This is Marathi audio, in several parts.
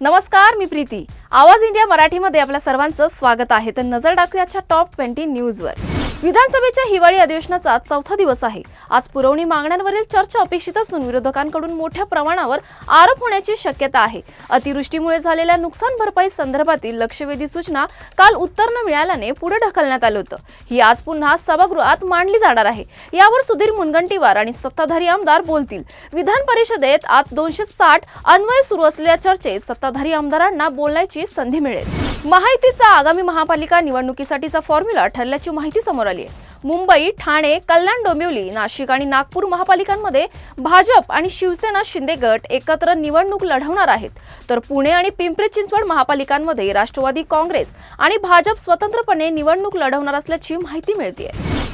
नमस्कार, मी प्रीती। आवाज इंडिया मराठीमध्ये आपल्या सर्वांचं स्वागत आहे। तर नजर टाकूया आजच्या टॉप 20 न्यूजवर। विधानसभेच्या हिवाळी अधिवेशनाचा चौथा दिवस आहे। आज पुरवणी मागण्यांवरील चर्चा अपेक्षित असून विरोधकांकडून मोठ्या प्रमाणावर आरोप होण्याची शक्यता आहे। अतिवृष्टीमुळे झालेल्या नुकसान भरपाई संदर्भातील लक्षवेधी सूचना काल उत्तर न मिळाल्याने पुढे ढकलण्यात आलं होतं। ही आज पुन्हा सभागृहात मांडली जाणार आहे। यावर सुधीर मुनगंटीवार आणि सत्ताधारी आमदार बोलतील। विधान परिषदेत आज 260 अन्वये सुरू असलेल्या चर्चेत सत्ताधारी आमदारांना बोलण्याची संधी मिळेल। महायुतीचा आगामी महापालिका निवडणुकीसाठीचा फॉर्म्युला ठरल्याची माहिती समोर आली आहे। मुंबई, ठाणे, कल्याण, डोंबिवली, नाशिक आणि नागपूर महापालिकांमध्ये भाजप आणि शिवसेना शिंदे गट एकत्र निवडणूक लढवणार आहेत, तर पुणे आणि पिंपरी चिंचवड महापालिकांमध्ये राष्ट्रवादी काँग्रेस आणि भाजप स्वतंत्रपणे निवडणूक लढवणार असल्याची माहिती मिळते।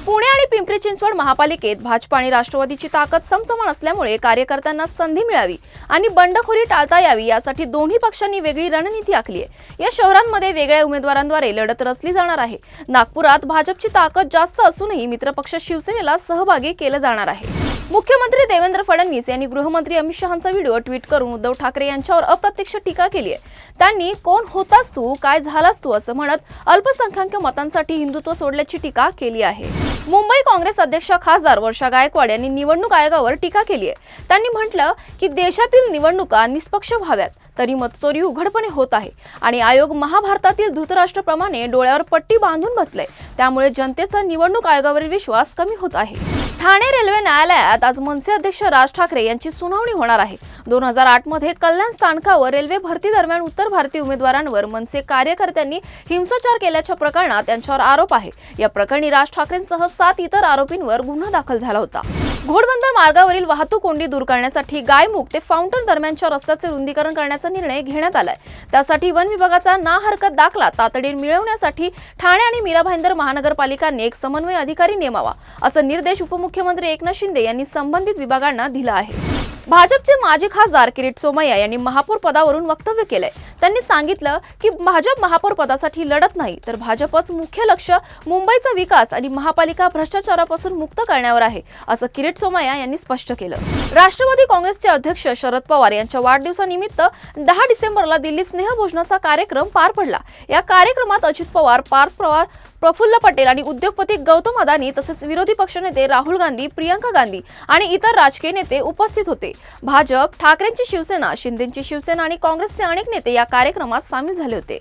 पुणे आणि पिंपरी चिंचवड महापालिकेत भाजप आणि राष्ट्रवादीची ताकद समसमान असल्यामुळे कार्यकर्त्यांना संधी मिळावी आणि बंडखोरी टाळता यावी यासाठी दोन्ही पक्षांनी वेगळी रणनीती आखली आहे। या शहरांमध्ये वेगळ्या उमेदवारांद्वारे लढत रचली जाणार आहे। नागपुरात भाजपची ताकद जास्त असूनही मित्रपक्ष शिवसेनेला सहभागी केलं जाणार आहे। मुख्यमंत्री देवेंद्र फडणवीस यांनी गृहमंत्री अमित शहांचा व्हिडिओ ट्विट करून उद्धव ठाकरे यांच्यावर अप्रत्यक्ष टीका केली आहे। त्यांनी कोण होतास तू, काय झालास तू असं म्हणत अल्पसंख्याक मतांसाठी हिंदुत्व सोडल्याची टीका केली आहे। मुंबई काँग्रेस अध्यक्ष खासदार वर्षा गायकवाड यांनी निवडणूक आयोगावर टीका केली आहे। त्यांनी म्हटलं की देशातील निवडणुका निष्पक्ष व्हाव्यात, तरी मतचोरी उघडपणे होत आहे आणि आयोग महाभारतातील धृतराष्ट्राप्रमाणे डोळ्यावर पट्टी बांधून बसले, त्यामुळे जनतेचा निवडणूक आयोगावरील विश्वास कमी होत आहे। ठाणे रेल्वे न्यायालयात आज मनसे अध्यक्ष राज ठाकरे यांची सुनावणी होणार आहे। 2008 मध्ये कल्याण स्थानकावर रेल्वे भरती दरम्यान उत्तर भारतीय उमेदवारांवर मनसे कार्यकर्त्यांनी हिंसाचार केल्याच्या प्रकरणात त्यांच्यावर आरोप आहे। या प्रकरणी राज ठाकरेंसह 7 इतर आरोपींवर गुन्हा दाखल झाला होता। घोडबंदर मार्गावरील वाहतूक कोंडी दूर करण्यासाठी गायमुख ते फाउंटन दरम्यानच्या रस्त्याचे रुंदीकरण करण्याचा निर्णय घेण्यात आलाय। त्यासाठी वन विभागाचा ना हरकत दाखला तातडीने मिळवण्यासाठी ठाणे आणि मीरा भाईंदर महानगरपालिकांनी एक समन्वय अधिकारी नेमावा, असा निर्देश उपमुख्यमंत्री एकनाथ शिंदे यांनी संबंधित विभागांना दिला आहे। भाजपचे माजी खासदार किरीट सोमय्या यांनी महापौर पदावरून वक्तव्य केलंय। त्यांनी सांगितलं की भाजप महापौर पदासाठी लढत नाही, तर भाजपचं मुख्य लक्ष मुंबईचा विकास आणि महापालिका भ्रष्टाचारापासून मुक्त करण्यावर आहे, असं किरीट सोमय्या यांनी स्पष्ट केलं। राष्ट्रवादी काँग्रेसचे अध्यक्ष शरद पवार यांच्या वाढदिवसानिमित्त 10 डिसेंबरला दिल्लीत स्नेहभोजनाचा कार्यक्रम पार पडला। या कार्यक्रमात अजित पवार, पार्थ पवार, प्रफुल्ल पटेल आणि उद्योगपती गौतम अदानी तसेच विरोधी पक्षनेते राहुल गांधी, प्रियंका गांधी आणि इतर राजकीय नेते उपस्थित होते। भाजप, ठाकरेंची शिवसेना, शिंदेंची शिवसेना आणि काँग्रेसचे अनेक नेते या कार्यक्रमात सामील झाले होते।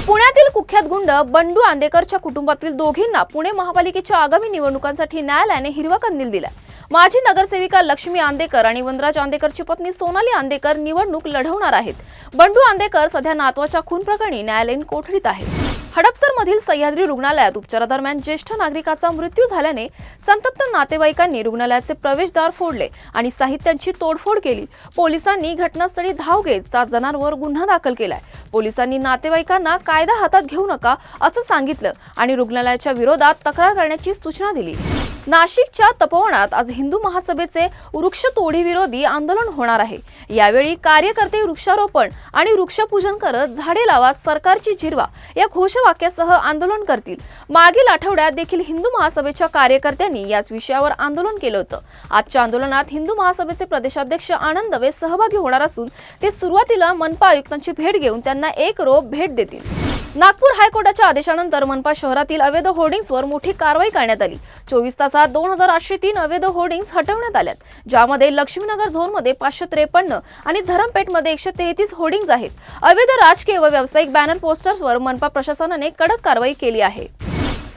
पुण्यातील कुख्यात गुंड बंडू आंदेकरच्या कुटुंबातील दोघींना पुणे महापालिकेच्या आगामी निवडणुकांसाठी न्यायालयाने हिरवा कंदील दिला। माजी नगरसेविका लक्ष्मी आंदेकर आणि वनराज आंदेकरची पत्नी सोनाली आंदेकर निवडणूक लढवणार आहेत। बंडू आंदेकर सध्या नातवाच्या खून प्रकरणी न्यायालयीन कोठडीत आहेत। हडपसरमधील सह्याद्री रुग्णालयात उपचारादरम्यान ज्येष्ठ नागरिकाचा मृत्यू झाल्याने संतप्त नातेवाईकांनी रुग्णालयाचे प्रवेशद्वार फोडले आणि साहित्यांची तोडफोड केली। पोलिसांनी घटनास्थळी धाव घेत 7 जणांवर गुन्हा दाखल केलाय। पोलिसांनी नातेवाईकांना कायदा हातात घेऊ नका असं सांगितलं आणि रुग्णालयाच्या विरोधात तक्रार करण्याची सूचना दिली। नाशिकच्या तपोवनात आज हिंदू महासभेचे वृक्षतोडी विरोधी आंदोलन होणार आहे। यावेळी कार्यकर्ते वृक्षारोपण आणि वृक्षपूजन करत झाडे लावा, सरकारची जिरवा या घोषवाक्यासह आंदोलन करतील। मागील आठवड्यात देखील हिंदू महासभेच्या कार्यकर्त्यांनी याच विषयावर आंदोलन केलं होतं। आजच्या आंदोलनात हिंदू महासभेचे प्रदेशाध्यक्ष आनंद दवे सहभागी होणार असून ते सुरुवातीला मनपा आयुक्तांची भेट घेऊन त्यांना एक रोप भेट देतील। नागपूर हायकोर्टाच्या आदेशानंतर मनपा शहरातील अवैध होर्डिंग्सवर मोठी कारवाई करण्यात आली। 24 तासात 2803 अवैध होर्डिंग्स हटवण्यात आल्यात, ज्यामध्ये लक्ष्मीनगर झोनमध्ये 553 आणि धरमपेठमध्ये 133 होर्डिंग्स आहेत। अवैध राजकीय व व्यावसायिक बॅनर पोस्टर्सवर मनपा प्रशासनाने कडक कारवाई केली आहे।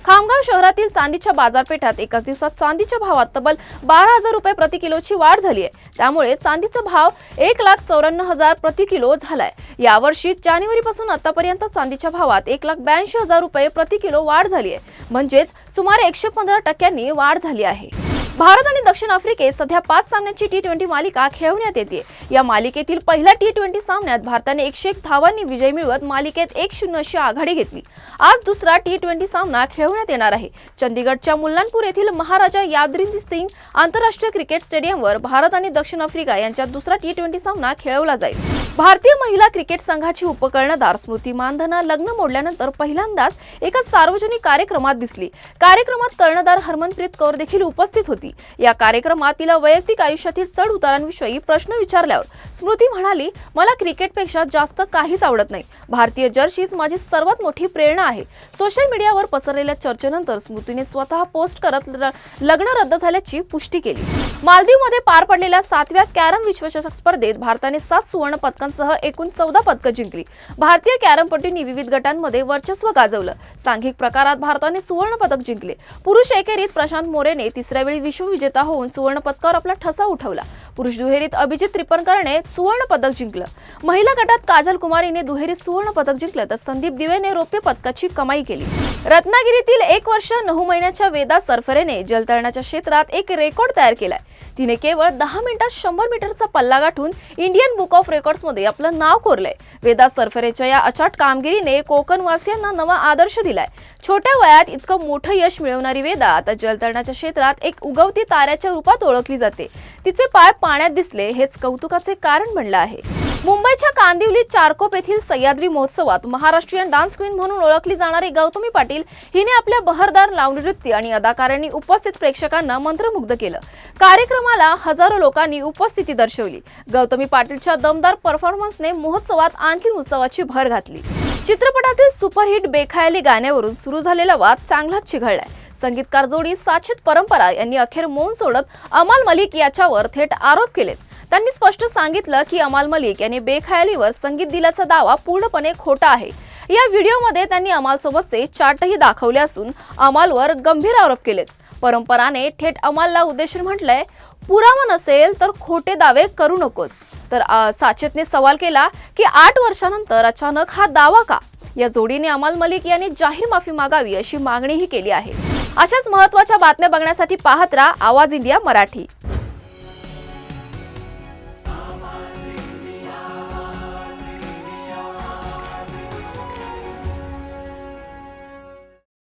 खामगाव शहरातील चांदीच्या बाजारपेठात एकाच दिवसात चांदीच्या भावात तब्बल 12,000 रुपये प्रति किलोची वाढ झाली आहे। त्यामुळे चांदीचा भाव 1,54,000 प्रति किलो झालाय। यावर्षी जानेवारीपासून आतापर्यंत चांदीच्या भावात 1,82,000 रुपये प्रति किलो वाढ झाली आहे, म्हणजेच सुमारे 115% वाढ झाली आहे। भारत आणि दक्षिण आफ्रिकेत सध्या 5 सामन्यांची T20 मालिका खेळवण्यात येते। या मालिकेतील पहिल्या T20 सामन्यात भारताने 101 धावांनी विजय मिळवत मालिकेत 1-0 अशी आघाडी घेतली। आज दुसरा T20 सामना खेळवण्यात येणार आहे। चंदीगडच्या मुल्लानपूर येथील महाराजा यादविंद्र सिंग आंतरराष्ट्रीय क्रिकेट स्टेडियमवर भारत आणि दक्षिण आफ्रिका यांच्यात दुसरा T20 सामना खेळवला जाईल। भारतीय महिला क्रिकेट संघाची उपकर्णधार स्मृती मानधना लग्न मोडल्यानंतर पहिल्यांदाच एका सार्वजनिक कार्यक्रमात दिसली। कार्यक्रमात कर्णधार हरमनप्रीत कौर देखील उपस्थित होती। या कार्यक्रमात तिला वैयक्तिक आयुष्यातील चढ उतारांविषयी प्रश्न विचारल्यावर स्मृती म्हणाली, मला क्रिकेटपेक्षा जास्त काहीच आवडत नाही। भारतीय जर्सीच माझी सर्वात मोठी प्रेरणा आहे। सोशल मीडियावर पसरलेल्या चर्चेनंतर स्मृतीने स्वतः पोस्ट करत लग्न रद्द झाल्याची पुष्टी केली। मालदीवमध्ये पार पडलेल्या 7व्या कॅरम विश्वचषक स्पर्धेत भारताने 7 सुवर्ण पदकांसह एकूण 14 पदकं जिंकली। भारतीय कॅरमपटूंनी विविध गटांमध्ये वर्चस्व गाजवलं। सांघिक प्रकारात भारताने सुवर्ण पदक जिंकले। पुरुष एकेरीत प्रशांत मोरेने तिसऱ्या वेळी विश्वविजेता होऊन सुवर्ण पदकावर आपला ठसा उठवला। पुरुष दुहेरीत अभिजित त्रिपणकरने सुवर्ण पदक जिंकलं। महिला गटात काजल कुमारीने दुहेरीत सुवर्ण पदक जिंकलं तर संदीप दिवेने रौप्य पदकाची कमाई केली। रत्नागिरीतील 1 वर्ष 9 महिन्याच्या वेदा सरफरेने जलतरणाच्या क्षेत्रात एक रेकॉर्ड तयार केलाय। तिने केवळ 10 मिनिटात 100 मीटरचा पल्ला गाठून इंडियन बुक ऑफ रेकॉर्ड्समध्ये आपलं नाव कोरलंय। वेदा सरफरेच्या या अचाट कामगिरीने कोकणवासियांना नवा आदर्श दिलाय। छोट्या वयात इतकं मोठं यश मिळवणारी वेदा आता जलतरणाच्या क्षेत्रात एक उगवती ताऱ्याच्या रूपात ओळखली जाते। तिचे पाय पाण्यात दिसले हेच कौतुकाचे कारण बनलं आहे। मुंबईच्या कांदिवली चारकोप येथील सह्याद्री महोत्सवात महाराष्ट्रीयन डान्स क्वीन म्हणून ओळखली जाणारी गौतमी पाटील हिने आपल्या बहरदार लावणी नृत्य आणि अदाकारांनी उपस्थित प्रेक्षकांना मंत्रमुग्ध केलं। कार्यक्रमाला हजारो लोकांनी उपस्थिती दर्शवली। गौतमी पाटीलच्या दमदार परफॉर्मन्सने महोत्सवात आणखी उत्सवाची भर घातली। चित्रपटातील सुपरहिट बेखयाली गाण्यावरून सुरू झालेला वाद चांगलाच चिघळलाय। संगीतकार जोडी साचिद परंपरा यांनी अखेर मौन सोडत अमाल मलिक याच्यावर थेट आरोप केलेत। त्यांनी स्पष्ट सांगितलं की अमाल मलिक यांनी बेखयालीवर संगीत दिल्याचा दावा पूर्णपणे खोटा आहे। या व्हिडिओमध्ये त्यांनी अमाल सोबतचे चार्टही दाखवले असून अमालवर गंभीर आरोप केलेत। परंपराने थेट अमालला उद्देशून म्हटलंय, पुरावा नसेल तर खोटे दावे करू नकोस। तर साचिदने सवाल केला की 8 वर्षांनंतर अचानक हा दावा का? या जोडीने अमाल मलिक यांनी जाहीर माफी मागावी अशी मागणीही केली आहे। अशाच महत्त्वाच्या बातम्या बघण्यासाठी पाहत राहा आवाज इंडिया मराठी।